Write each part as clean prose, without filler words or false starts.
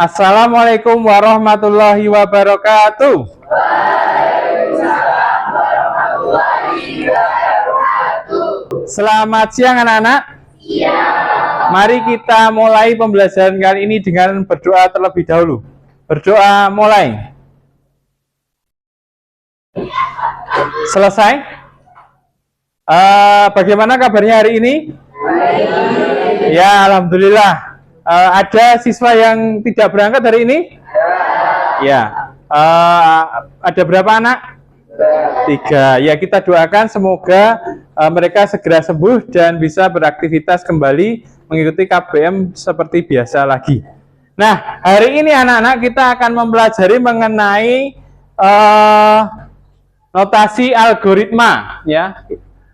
Assalamualaikum warahmatullahi wabarakatuh. Selamat siang anak-anak. Mari kita mulai pembelajaran kali ini dengan berdoa terlebih dahulu. Berdoa mulai. Selesai? Bagaimana kabarnya hari ini? Ya, alhamdulillah. Ada siswa yang tidak berangkat hari ini? Ya. Ada berapa anak? 3. Ya, kita doakan semoga mereka segera sembuh dan bisa beraktivitas kembali mengikuti KBM seperti biasa lagi. Nah, hari ini anak-anak kita akan mempelajari mengenai notasi algoritma, ya.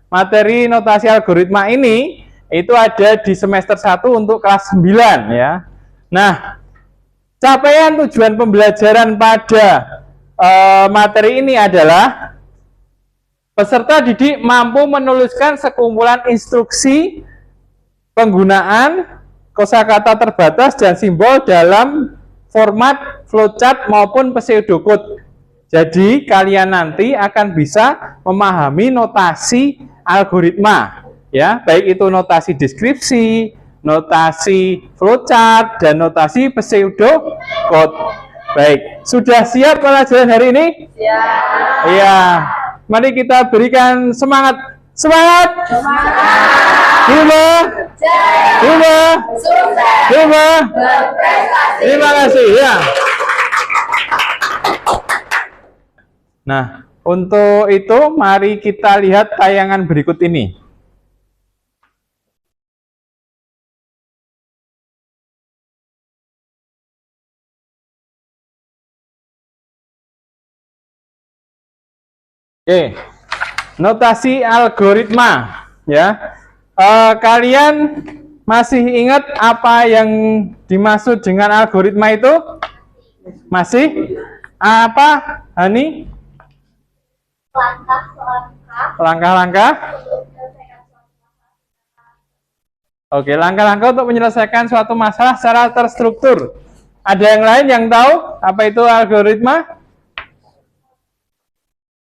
Materi notasi algoritma ini itu ada di semester 1 untuk kelas 9, ya. Nah, capaian tujuan pembelajaran pada materi ini adalah peserta didik mampu menuliskan sekumpulan instruksi penggunaan kosakata terbatas dan simbol dalam format flowchart maupun pseudocode. Jadi kalian nanti akan bisa memahami notasi algoritma, ya, baik itu notasi deskripsi, notasi flowchart, dan notasi pseudocode. Baik, sudah siap pelajaran hari ini? Siap. Iya, mari kita berikan semangat. Semangat! Terima kasih, ya. Nah, untuk itu mari kita lihat tayangan berikut ini. Oke, notasi algoritma, ya. Kalian masih ingat apa yang dimaksud dengan algoritma itu? Masih? Apa, Hani? Langkah-langkah. Oke, langkah-langkah untuk menyelesaikan suatu masalah secara terstruktur. Ada yang lain yang tahu apa itu algoritma?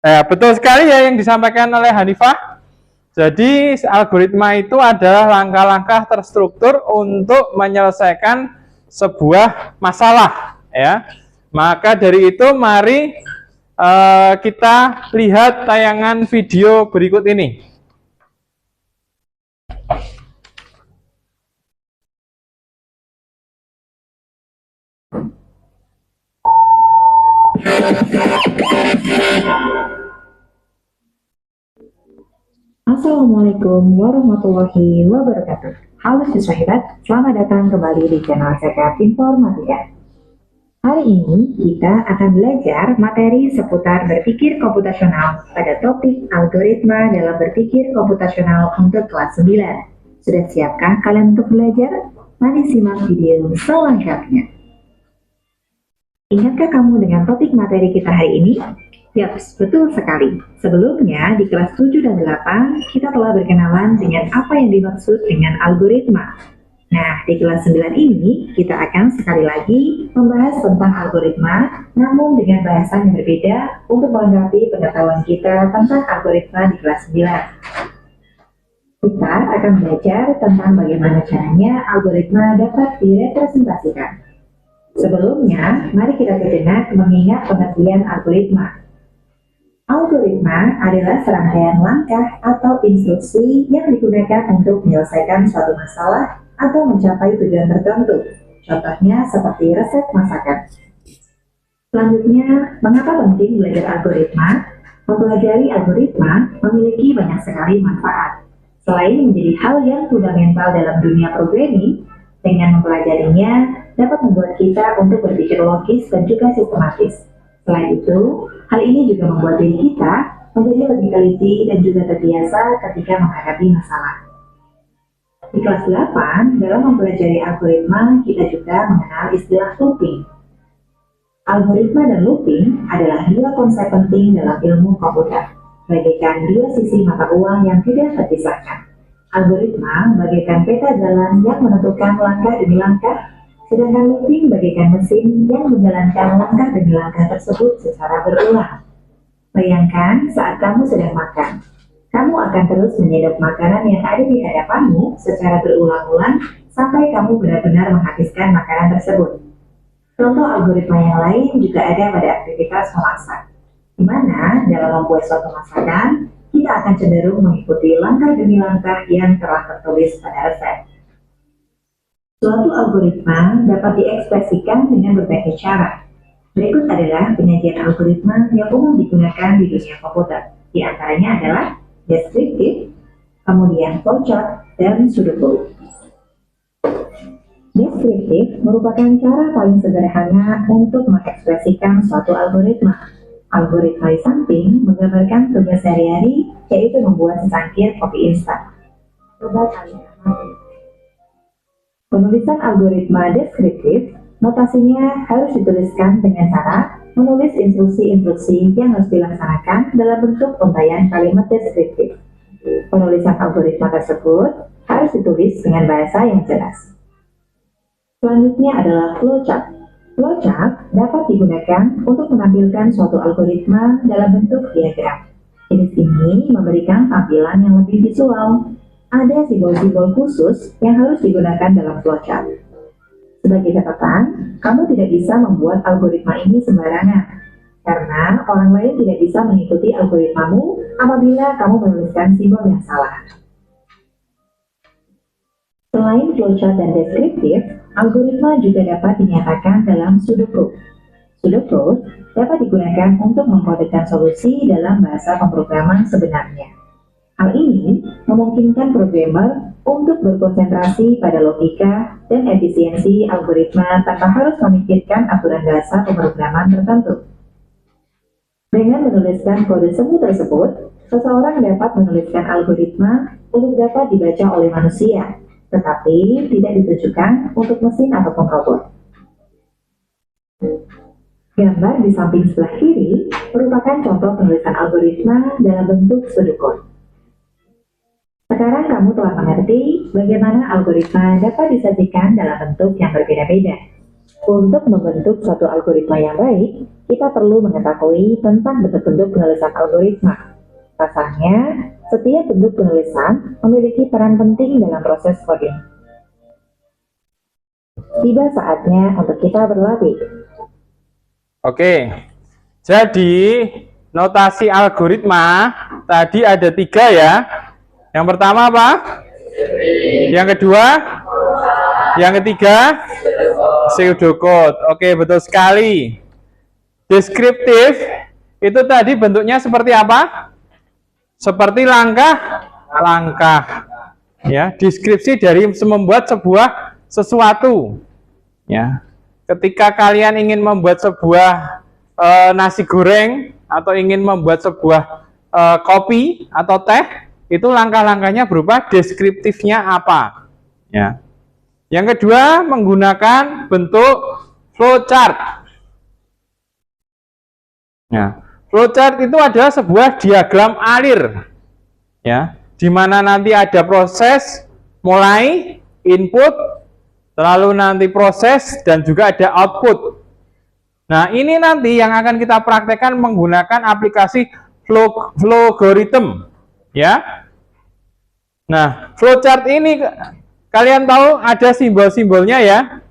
Betul sekali ya yang disampaikan oleh Hanifah. Jadi algoritma itu adalah langkah-langkah terstruktur untuk menyelesaikan sebuah masalah, ya. Maka dari itu mari kita lihat tayangan video berikut ini. Assalamualaikum warahmatullahi wabarakatuh. Halo siswa hebat, selamat datang kembali di channel Sekap Informatika. Hari ini kita akan belajar materi seputar berpikir komputasional pada topik algoritma dalam berpikir komputasional untuk kelas 9. Sudah siapkah kalian untuk belajar? Mari simak video selengkapnya. Ingatkah kamu dengan topik materi kita hari ini? Yap, betul sekali. Sebelumnya di kelas 7 dan 8 kita telah berkenalan dengan apa yang dimaksud dengan algoritma. Nah, di kelas 9 ini kita akan sekali lagi membahas tentang algoritma, namun dengan bahasan yang berbeda untuk melengkapi pengetahuan kita tentang algoritma di kelas 9. Kita akan belajar tentang bagaimana caranya algoritma dapat direpresentasikan. Sebelumnya, mari kita sejenak mengingat pengertian algoritma. Algoritma adalah serangkaian langkah atau instruksi yang digunakan untuk menyelesaikan suatu masalah atau mencapai tujuan tertentu. Contohnya seperti resep masakan. Selanjutnya, mengapa penting belajar algoritma? Mempelajari algoritma memiliki banyak sekali manfaat. Selain menjadi hal yang fundamental dalam dunia programming, dengan mempelajarinya dapat membuat kita untuk berpikir logis dan juga sistematis. Selain itu, hal ini juga membuat diri kita menjadi lebih teliti dan juga terbiasa ketika menghadapi masalah. Di kelas 8, dalam mempelajari algoritma, kita juga mengenal istilah looping. Algoritma dan looping adalah dua konsep penting dalam ilmu komputer, bagaikan dua sisi mata uang yang tidak terpisahkan. Algoritma bagaikan peta jalan yang menentukan langkah demi langkah, sedangkan looping bagaikan mesin yang menjalankan langkah demi langkah tersebut secara berulang. Bayangkan saat kamu sedang makan, kamu akan terus menyedot makanan yang ada di hadapanmu secara berulang-ulang sampai kamu benar-benar menghabiskan makanan tersebut. Contoh algoritma yang lain juga ada pada aktivitas memasak, di mana dalam membuat suatu masakan, kita akan cenderung mengikuti langkah demi langkah yang telah tertulis pada resep. Suatu algoritma dapat diekspresikan dengan berbagai cara. Berikut adalah penyajian algoritma yang umum digunakan di dunia komputer. Di antaranya adalah deskriptif, kemudian flowchart, dan pseudocode. Deskriptif merupakan cara paling sederhana untuk mengekspresikan suatu algoritma. Algoritma di samping menggambarkan tugas sehari-hari, yaitu membuat secangkir kopi instan. Coba kalian amati. Penulisan algoritma deskriptif, notasinya harus dituliskan dengan cara menulis instruksi-instruksi yang harus dilaksanakan dalam bentuk untayan kalimat deskriptif. Penulisan algoritma tersebut harus ditulis dengan bahasa yang jelas. Selanjutnya adalah flowchart. Flowchart dapat digunakan untuk menampilkan suatu algoritma dalam bentuk diagram. Jenis ini memberikan tampilan yang lebih visual. Ada simbol-simbol khusus yang harus digunakan dalam flowchart. Sebagai catatan, kamu tidak bisa membuat algoritma ini sembarangan, karena orang lain tidak bisa mengikuti algoritmamu apabila kamu menuliskan simbol yang salah. Selain flowchart dan deskriptif, algoritma juga dapat dinyatakan dalam pseudocode. Pseudocode dapat digunakan untuk mengkodekan solusi dalam bahasa pemrograman sebenarnya. Hal ini memungkinkan programmer untuk berkonsentrasi pada logika dan efisiensi algoritma tanpa harus memikirkan aturan bahasa pemrograman tertentu. Dengan menuliskan kode semu tersebut, seseorang dapat menuliskan algoritma untuk dapat dibaca oleh manusia, tetapi tidak ditujukan untuk mesin ataupun robot. Gambar di samping sebelah kiri merupakan contoh penulisan algoritma dalam bentuk pseudocode. Sekarang kamu telah mengerti bagaimana algoritma dapat disajikan dalam bentuk yang berbeda-beda. Untuk membentuk suatu algoritma yang baik, kita perlu mengetahui tentang bentuk-bentuk penulisan algoritma. Pasalnya, setiap bentuk penulisan memiliki peran penting dalam proses coding. Tiba saatnya untuk kita berlatih. Oke, jadi notasi algoritma tadi ada 3 ya. Yang pertama apa? Yang kedua? Yang ketiga? Pseudocode. Oke, betul sekali. Deskriptif itu tadi bentuknya seperti apa? Seperti langkah-langkah. Ya, deskripsi dari membuat sebuah sesuatu. Ya, ketika kalian ingin membuat sebuah nasi goreng atau ingin membuat sebuah kopi atau teh, itu langkah-langkahnya berupa deskriptifnya apa. Ya. Yang kedua, menggunakan bentuk flowchart. Ya. Flowchart itu adalah sebuah diagram alir, ya, di mana nanti ada proses mulai input, lalu nanti proses dan juga ada output. Nah, ini nanti yang akan kita praktekkan menggunakan aplikasi Flowgorithm. Ya, nah flowchart ini kalian tahu ada simbol-simbolnya ya.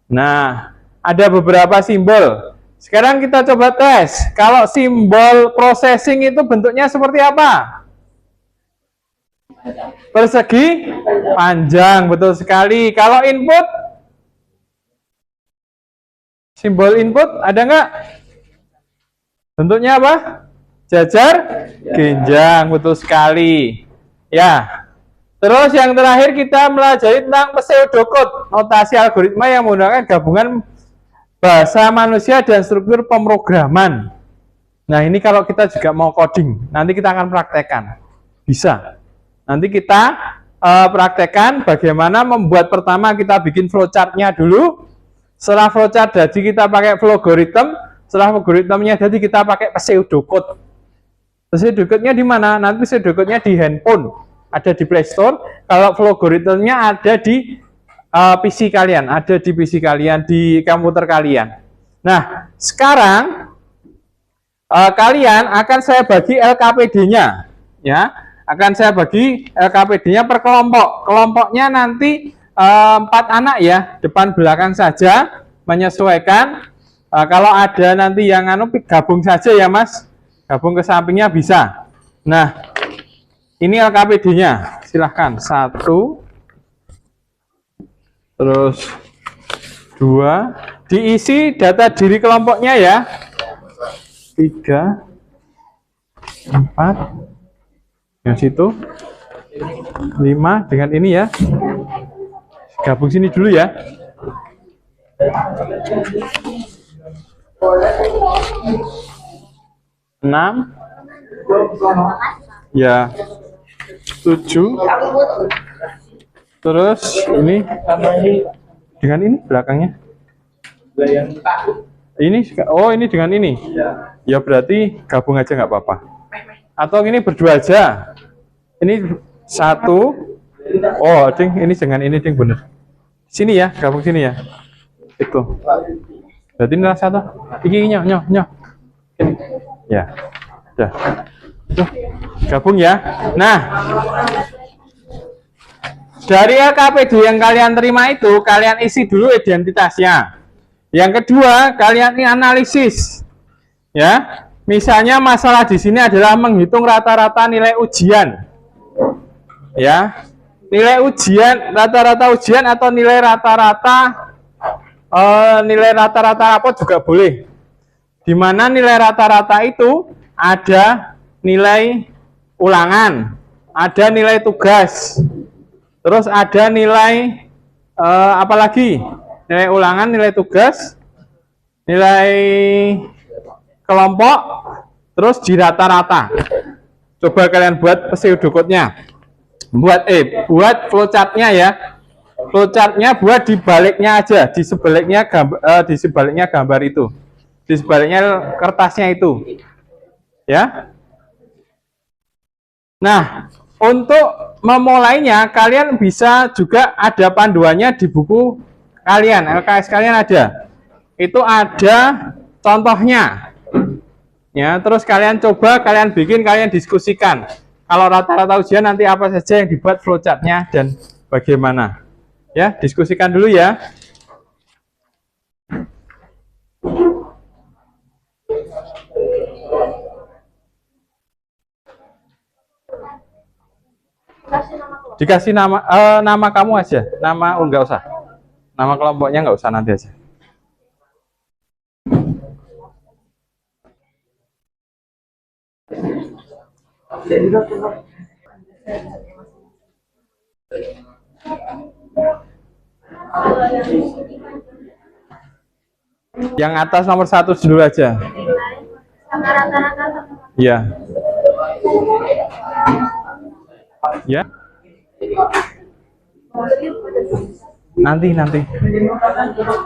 Nah, ada beberapa simbol. Sekarang kita coba tes. Kalau simbol processing itu bentuknya seperti apa? Persegi panjang, betul sekali. Kalau input, simbol input ada nggak? Bentuknya apa? Jajar genjang, betul sekali. Ya. Terus yang terakhir kita pelajari tentang pseudocode, notasi algoritma yang menggunakan gabungan bahasa manusia dan struktur pemrograman. Nah, ini kalau kita juga mau coding, nanti kita akan praktekkan. Bisa. Nanti kita praktekkan bagaimana membuat, pertama kita bikin flowchart-nya dulu. Setelah flowchart jadi kita pakai Flowgorithm. Setelah algoritmanya jadi kita pakai pseudocode. Pseudocode-nya di mana? Nanti pseudocode-nya di handphone, ada di Play Store. Kalau Flowgorithm-nya ada di PC kalian, ada di PC kalian, di komputer kalian. Nah, sekarang kalian akan saya bagi LKPD-nya, ya. Akan saya bagi LKPD-nya per kelompok. Kelompoknya nanti 4 anak ya, depan belakang saja, menyesuaikan. Kalau ada nanti yang gabung saja ya Mas, gabung ke sampingnya bisa. Nah, ini LKPD-nya, silahkan 1, terus 2, diisi data diri kelompoknya ya, 3, 4, yang situ 5 dengan ini ya, gabung sini dulu ya. 6 ya, 7, terus ini dengan ini belakangnya ini, oh ini dengan ini ya, berarti gabung aja nggak apa-apa, atau ini berdua aja, ini 1, oh ding, ini dengan ini ding, bener sini ya, gabung sini ya, itu berarti ini 1, ini nyoh ini ya, udah tuh, gabung ya. Nah, dari LKPD yang kalian terima itu, kalian isi dulu identitasnya. Yang kedua, kalian ini analisis. Ya, misalnya masalah di sini adalah menghitung rata-rata nilai ujian. Ya, nilai ujian, rata-rata ujian atau nilai rata-rata rapot juga boleh. Di mana nilai rata-rata itu ada nilai ulangan, ada nilai tugas, terus ada nilai apa lagi? Nilai ulangan, nilai tugas, nilai kelompok, terus di rata-rata. Coba kalian buat pseudocode-nya. Buat flowchart-nya ya. Flowchart-nya buat di baliknya aja, di sebaliknya gambar itu. Di sebaliknya kertasnya itu. Ya. Nah, untuk memulainya kalian bisa juga ada panduannya di buku kalian, LKS kalian ada. Itu ada contohnya. Ya, terus kalian coba, kalian bikin, kalian diskusikan. Kalau rata-rata ujian nanti apa saja yang dibuat flowchart-nya dan bagaimana. Ya, diskusikan dulu ya. Dikasih nama kamu aja, nama enggak usah, nama kelompoknya enggak usah, nanti aja. Yang atas nomor 1 dulu aja. Iya. Ya. Nanti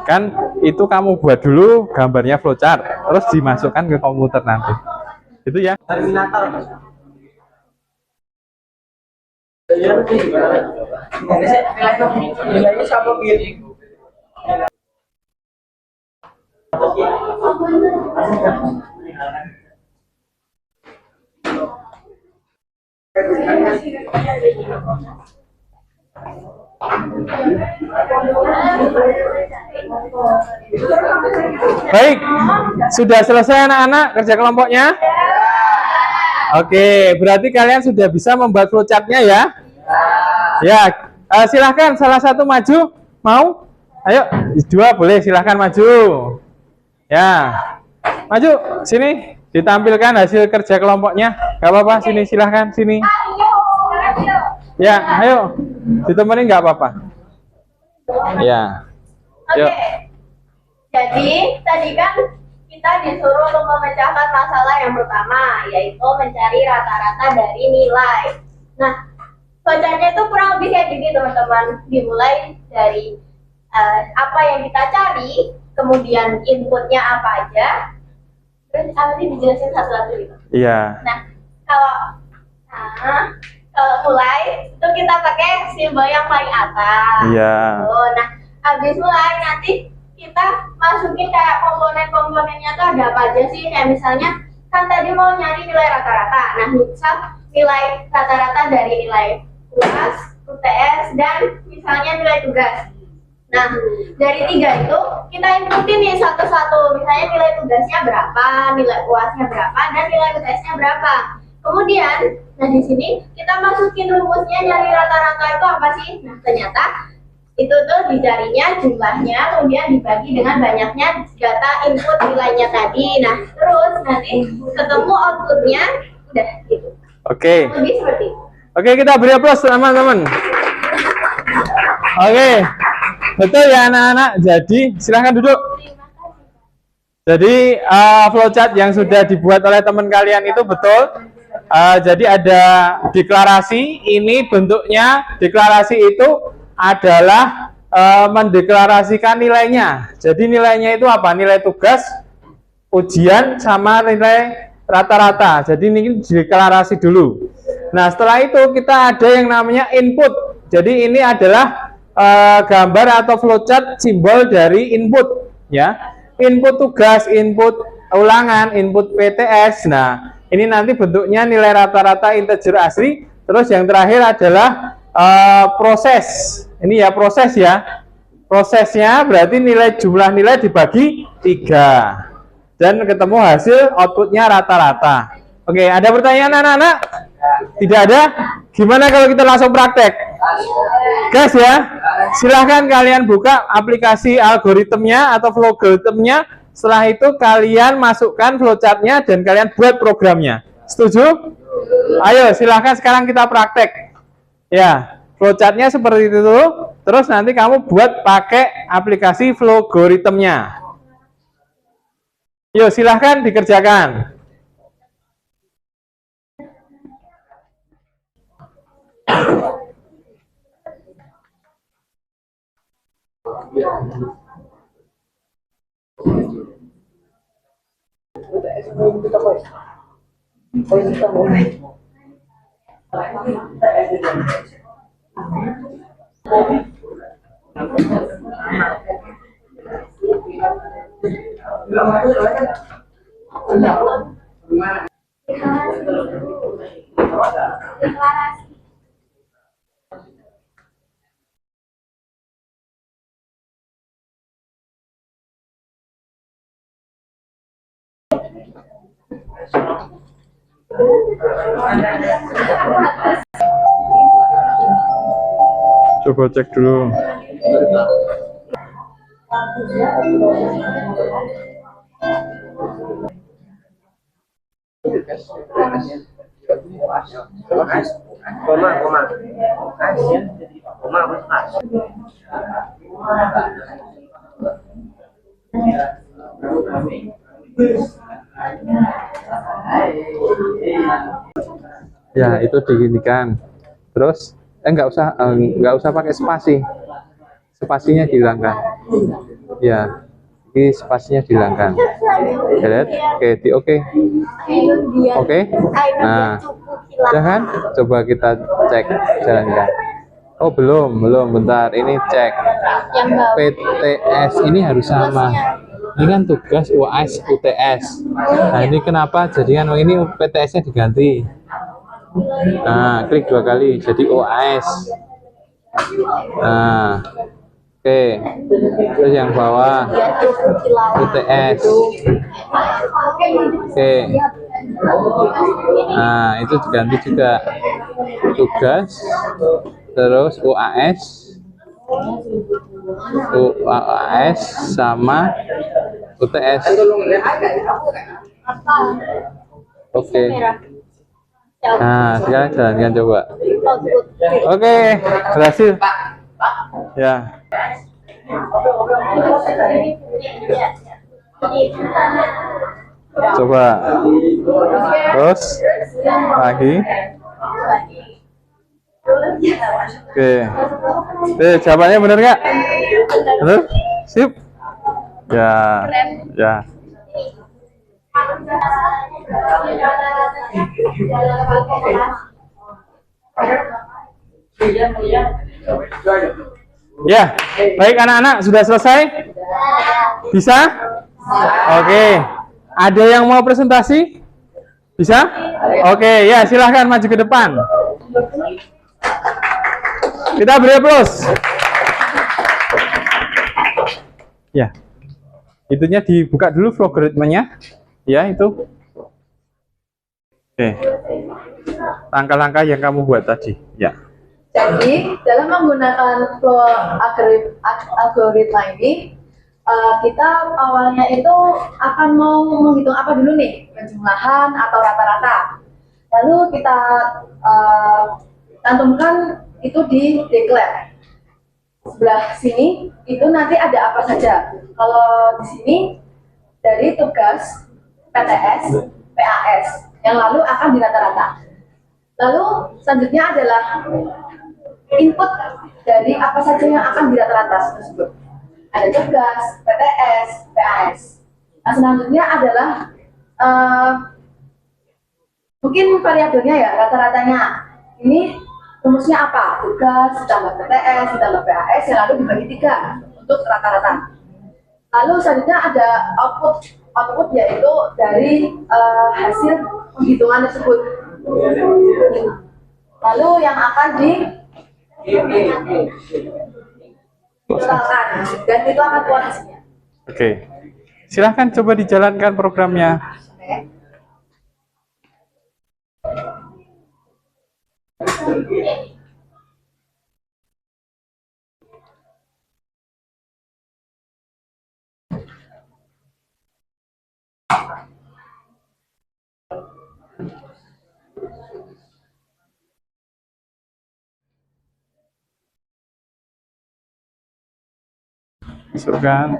kan itu kamu buat dulu gambarnya flowchart, terus dimasukkan ke komputer nanti. Itu ya. Terminator. Baik, sudah selesai anak-anak kerja kelompoknya? Oke, berarti kalian sudah bisa membuat flowchart-nya ya? Ya, silahkan salah satu maju, mau? Ayo, 2 boleh, silahkan maju. Ya, maju sini, ditampilkan hasil kerja kelompoknya. Gak apa-apa, sini silahkan, sini. Ya, ayo, ditemenin nggak apa-apa. Ya. Oke. Jadi tadi kan kita disuruh untuk memecahkan masalah yang pertama, yaitu mencari rata-rata dari nilai. Nah, flowchart-nya itu kurang lebih kayak gini teman-teman. Dimulai dari apa yang kita cari, kemudian inputnya apa aja, terus apa sih dijelasin satu-satu gitu. Iya. Nah, kalau mulai itu kita pakai simbol yang paling atas. Iya. Oh, nah, habis mulai nanti kita masukin kayak komponen-komponennya tuh ada apa aja sih? Kayak misalnya kan tadi mau nyari nilai rata-rata. Nah, misal nilai rata-rata dari nilai UAS, UTS, dan misalnya nilai tugas. Nah, dari tiga itu kita inputin nih satu-satu. Misalnya nilai tugasnya berapa, nilai UASnya berapa, dan nilai UTS-nya berapa. Kemudian, nah di sini kita masukin rumusnya nyari rata-rata itu apa sih? Nah, ternyata itu tuh dicarinya jumlahnya, kemudian dibagi dengan banyaknya data input nilainya tadi. Nah, terus nanti ketemu outputnya, udah gitu. Oke. Lebih seperti itu. Oke, kita beri aplaus teman-teman. Oke, betul ya anak-anak. Jadi silahkan duduk. Jadi flowchart yang sudah dibuat oleh teman kalian itu betul. Jadi ada deklarasi. Ini bentuknya deklarasi itu adalah mendeklarasikan nilainya. Jadi nilainya itu apa? Nilai tugas, ujian, sama nilai rata-rata. Jadi ini deklarasi dulu. Nah, setelah itu kita ada yang namanya input. Jadi ini adalah gambar atau flowchart simbol dari input, ya. Input tugas, input ulangan, input PTS. Nah, ini nanti bentuknya nilai rata-rata integer asli. Terus yang terakhir adalah proses. Ini ya proses ya. Prosesnya berarti nilai jumlah nilai dibagi 3 dan ketemu hasil outputnya rata-rata. Oke, ada pertanyaan anak-anak? Tidak ada? Gimana kalau kita langsung praktek? Gas ya. Silahkan kalian buka aplikasi algoritmnya atau flowgoritmnya. Setelah itu kalian masukkan flowchartnya dan kalian buat programnya. Setuju? Ayo silahkan sekarang kita praktek. Ya, flowchartnya seperti itu. Terus nanti kamu buat pakai aplikasi flowgoritmnya. Yuk silahkan dikerjakan. Coba cek dulu. Ya, itu diginikan. Terus nggak usah pakai spasi. Spasinya dihilangkan. Ya, ini spasinya dihilangkan. Ya, lihat? Oke. Oke. Nah, jangan coba kita cek jalankan. Oh, belum, bentar. Ini cek. PTS ini harus sama. Ini kan tugas UAS UTS. Nah, ini kenapa jadikan ini PTS-nya diganti? Nah, klik 2 kali jadi OAS. Nah, oke. Terus yang bawah UTS. Oke. Nah, itu diganti juga tugas, terus UAS sama UTS. Oke. Nah, sekarang jalankan coba. Oke, berhasil. Ya. Coba. Terus lagi. Oke. Jawabannya benar nggak? Benar? Sip. Ya. Ya. Ya, baik anak-anak, sudah selesai? Bisa? Oke. Ada yang mau presentasi? Bisa? Oke, ya silahkan maju ke depan. Kita beri aplaus. Ya, itunya dibuka dulu logaritmanya. Ya, itu. Oke. Langkah-langkah yang kamu buat tadi. Ya. Jadi, dalam menggunakan flow algoritma ini, kita awalnya itu akan mau menghitung apa dulu nih? Penjumlahan atau rata-rata. Lalu kita cantumkan itu di declare. Sebelah sini, itu nanti ada apa saja. Kalau di sini, dari tugas PTS, PAS, yang lalu akan dirata-rata. Lalu, selanjutnya adalah input dari apa saja yang akan dirata-rata tersebut. Ada tugas, PTS, PAS. Nah, selanjutnya adalah mungkin variabelnya ya, rata-ratanya. Ini rumusnya apa? Tugas ditambah PTS ditambah PAS yang lalu dibagi 3 untuk rata-rata. Lalu selanjutnya ada output yaitu dari hasil penghitungan tersebut. Lalu yang akan totalkan dan itu akan keluar hasilnya. Oke. Silahkan coba dijalankan programnya. Masukkan.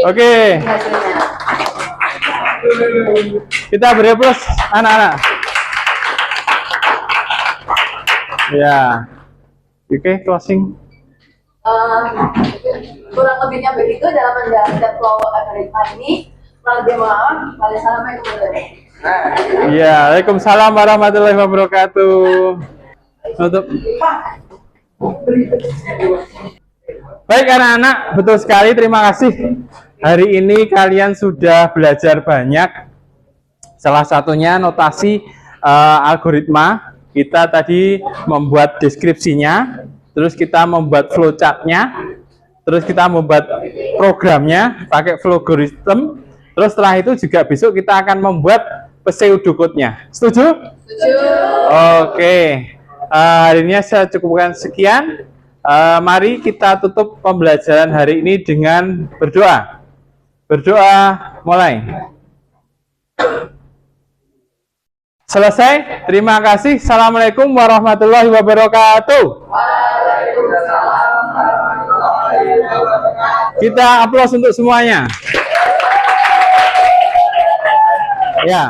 Oke. Kita beri plus anak-anak. Ya. Oke, closing. Kurang lebihnya begitu dalam menjalankan flow algoritma ini. Kurang lebih maaf. Assalamualaikum warahmatullahi wabarakatuh. Iya, Waalaikumsalam warahmatullahi wabarakatuh. Tutup. Baik anak-anak, betul sekali, terima kasih. Hari ini kalian sudah belajar banyak. Salah satunya notasi algoritma. Kita tadi membuat deskripsinya, terus kita membuat flowchart-nya, terus kita membuat programnya pakai flowgorithm. Terus setelah itu juga besok kita akan membuat pseudocode-nya. Setuju? Setuju. Oke. Hari ini saya cukupkan sekian. Mari kita tutup pembelajaran hari ini dengan berdoa. Berdoa, mulai. Selesai. Terima kasih. Assalamualaikum warahmatullahi wabarakatuh. Kita aplaus untuk semuanya. Ya.